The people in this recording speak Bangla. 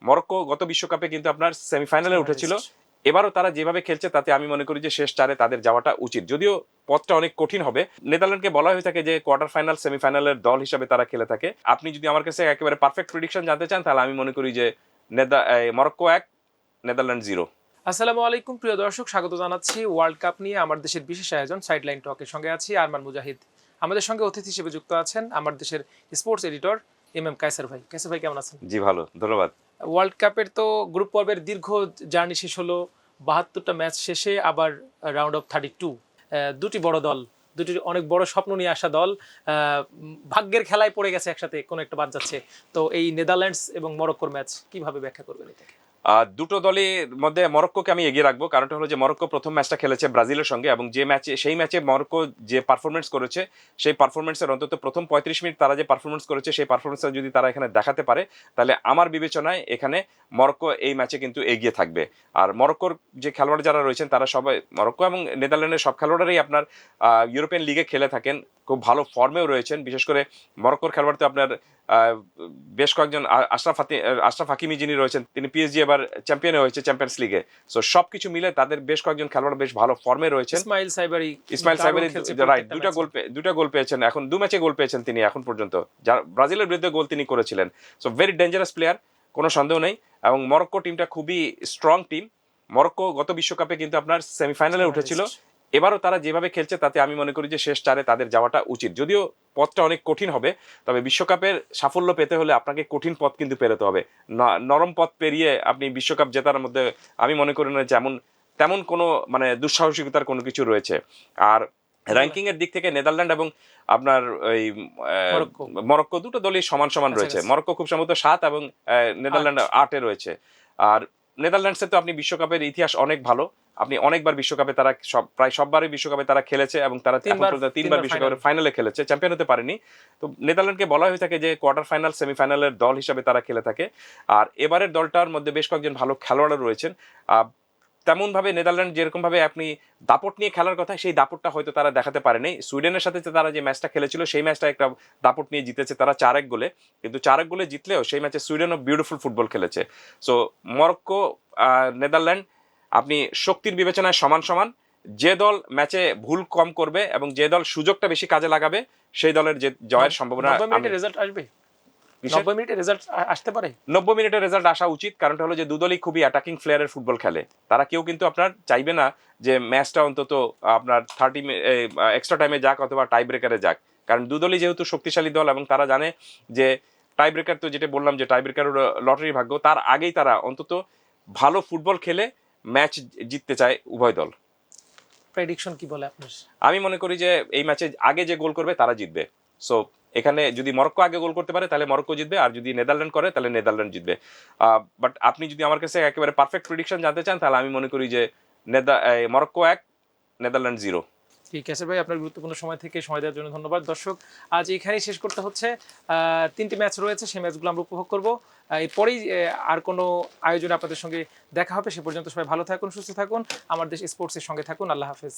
মরক্কো গত বিশ্বকাপে কিন্তু আপনার সেমিফাইনালে উঠেছিল, এবারও তারা যেভাবে খেলছে তাতে আমি মনে করি যে শেষ চারে তাদের যাওয়াটা উচিত, যদিও পথটা অনেক কঠিন হবে। নেদারল্যান্ডকে বলা হয়ে থাকে যে কোয়ার্টার ফাইনাল সেমিফাইনালের দল হিসাবে তারা খেলে থাকে। আপনি যদি আমার কাছে একেবারে পারফেক্ট প্রেডিকশন জানতে চান তাহলে আমি মনে করি যে মরক্কো 1, নেদারল্যান্ড 0। আসসালামু আলাইকুম প্রিয় দর্শক, স্বাগত জানাচ্ছি ওয়ার্ল্ড কাপ নিয়ে আমার দেশের বিশেষ আয়োজন সাইডলাইন টকের সঙ্গে আছি আরমান মুজাহিদ। আমাদের সঙ্গে অতিথি হিসেবে যুক্ত আছেন আমার দেশের স্পোর্টস এডিটর কায়সার ভাই। কায়সার ভাই কেমন আছেন? জি ভালো, ধন্যবাদ। ওয়ার্ল্ড কাপের তো গ্রুপ পর্বের দীর্ঘ জার্নি শেষ হলো, 72টা ম্যাচ শেষে আবার রাউন্ড অফ 32। দুটি বড় দল, দুটি অনেক বড় স্বপ্ন নিয়ে আসা দল ভাগ্যের খেলায় পড়ে গেছে একসাথে, কোনো একটা বাদ যাচ্ছে। তো এই নেদারল্যান্ডস এবং মরক্কোর ম্যাচ কিভাবে ব্যাখ্যা করবেন এটাকে? দুটো দলের মধ্যে মরক্কোকে আমি এগিয়ে রাখবো, কারণটা হলো যে মরক্কো প্রথম ম্যাচটা খেলেছে ব্রাজিলের সঙ্গে, এবং সেই ম্যাচে মরক্কো যে পারফরমেন্স করেছে সেই পারফরমেন্সের অন্তত প্রথম 35 মিনিট তারা যে পারফরমেন্স করেছে সেই পারফরমেন্সটা যদি তারা এখানে দেখাতে পারে তাহলে আমার বিবেচনায় এখানে মরক্কো এই ম্যাচে কিন্তু এগিয়ে থাকবে। আর মরক্কোর যে খেলোয়াড় যারা রয়েছেন তারা সবাই, মরক্কো এবং নেদারল্যান্ডের সব খেলোয়াড়াই আপনার ইউরোপিয়ান লিগে খেলে থাকেন, খুব ভালো ফর্মেও রয়েছেন। বিশেষ করে মরক্কোর খেলোয়াড় তো আপনার বেশ কয়েকজন, আশরাফ হাকিমি যিনি রয়েছেন তিনি পিএসজি এবার চ্যাম্পিয়ন হয়েছে চ্যাম্পিয়ন্স লিগে। সো সবকিছু মিলে তাদের বেশ কয়েকজন খেলোয়াড় বেশ ভালো ফর্মে রয়েছেন। ইসমাইল সাইবারি রাইট, দুটা গোল পেয়েছেন, এখন 2 ম্যাচে গোল পেয়েছেন তিনি এখন পর্যন্ত, যার ব্রাজিলের বিরুদ্ধে গোল তিনি করেছিলেন। সো ভেরি ডেঞ্জারাস প্লেয়ার, কোনো সন্দেহ নেই। এবং মরক্কো টিমটা খুবই স্ট্রং টিম। মরক্কো গত বিশ্বকাপে কিন্তু আপনার সেমিফাইনালে উঠেছিল, এবারও তারা যেভাবে খেলছে তাতে আমি মনে করি যে শেষ চারে তাদের যাওয়াটা উচিত, যদিও পথটা অনেক কঠিন হবে। তবে বিশ্বকাপের সাফল্য পেতে হলে আপনাকে কঠিন পথ কিন্তু পেরোতে হবে। নরম পথ পেরিয়ে আপনি বিশ্বকাপ জেতার মধ্যে আমি মনে করি না তেমন কোনো মানে দুঃসাহসিকতার কোনো কিছু রয়েছে। আর র্যাঙ্কিং এর দিক থেকে নেদারল্যান্ড এবং আপনার ওই মরক্কো দুটো দলই সমান সমান রয়েছে। মরক্কো খুব সম্ভবত 7 এবং নেদারল্যান্ড 8-এ রয়েছে। আর নেদারল্যান্ডসে তো আপনি বিশ্বকাপের ইতিহাস অনেক ভালো, আপনি অনেকবার বিশ্বকাপে তারা প্রায় সববারই বিশ্বকাপে তারা খেলেছে এবং তারা তিনবার বিশ্বকাপের ফাইনালে খেলেছে, চ্যাম্পিয়ন হতে পারেনি। তো নেদারল্যান্ডকে বলা হয়ে থাকে যে কোয়ার্টার ফাইনাল সেমিফাইনালের দল হিসাবে তারা খেলে থাকে। আর এবারের দলটার মধ্যে বেশ কয়েকজন ভালো খেলোয়াড় রয়েছেন। তেমন ভাবে নেদারল্যান্ড যেরকম ভাবে আপনি দাপট নিয়ে খেলার কথা সেই দাপটটা হয়তো তারা দেখাতে পারেনি। সুইডেনের সাথে তারা যে ম্যাচটা খেলেছিল সেই ম্যাচটা একটা দাপট নিয়ে জিতেছে তারা 4-1 গোলে, কিন্তু 4-1 গোলে জিতলেও সেই ম্যাচে সুইডেনও বিউটিফুল ফুটবল খেলেছে। সো মরক্কো নেদারল্যান্ড আপনি শক্তির বিবেচনায় সমান সমান। যে দল ম্যাচে ভুল কম করবে এবং যে দল সুযোগটা বেশি কাজে লাগাবে সেই দলের যে জয়ের সম্ভাবনা। 90 রেজাল্ট আসবে, 90 মিনিটে রেজাল্ট আসতে পারে, 90 মিনিটের রেজাল্ট আসা উচিত। কারণটা হলো যে দুদলই খুবই অ্যাটাকিং প্লেয়ারের ফুটবল খেলে, তারা কেউ কিন্তু আপনার চাইবে না যে ম্যাচটা অন্তত আপনার 30 এক্সট্রা টাইমে যাক অথবা টাই ব্রেকারে যাক, কারণ দুদলই যেহেতু শক্তিশালী দল এবং তারা জানে যে টাই ব্রেকার, তো যেটা বললাম যে টাই ব্রেকার লটারি ভাগ্য, তার আগেই তারা অন্তত ভালো ফুটবল খেলে ম্যাচ জিততে চায় উভয় দল। প্রেডিকশন কি বলে আপনার? আমি মনে করি যে এই ম্যাচে আগে যে গোল করবে তারা জিতবে। সো এখানে যদি মরক্কো আগে গোল করতে পারে তাহলে মরক্কো জিতবে, আর যদি নেদারল্যান্ড করে তাহলে নেদারল্যান্ড জিতবে। বাট আপনি যদি আমার কাছে একেবারে পারফেক্ট প্রেডিকশন জানতে চান তাহলে আমি মনে করি যে মরক্কো 1, নেদারল্যান্ড 0। ঠিক আছে ভাই, আপনার গুরুত্বপূর্ণ সময় থেকে সময় দেওয়ার জন্য ধন্যবাদ। দর্শক, আজ এখানেই শেষ করতে হচ্ছে। 3টি ম্যাচ রয়েছে, সেই ম্যাচগুলো আমরা উপভোগ করবো। এরপরেই আর কোনো আয়োজনে আপনাদের সঙ্গে দেখা হবে। সে পর্যন্ত সবাই ভালো থাকুন, সুস্থ থাকুন, আমার দেশ স্পোর্টসের সঙ্গে থাকুন। আল্লাহ হাফেজ।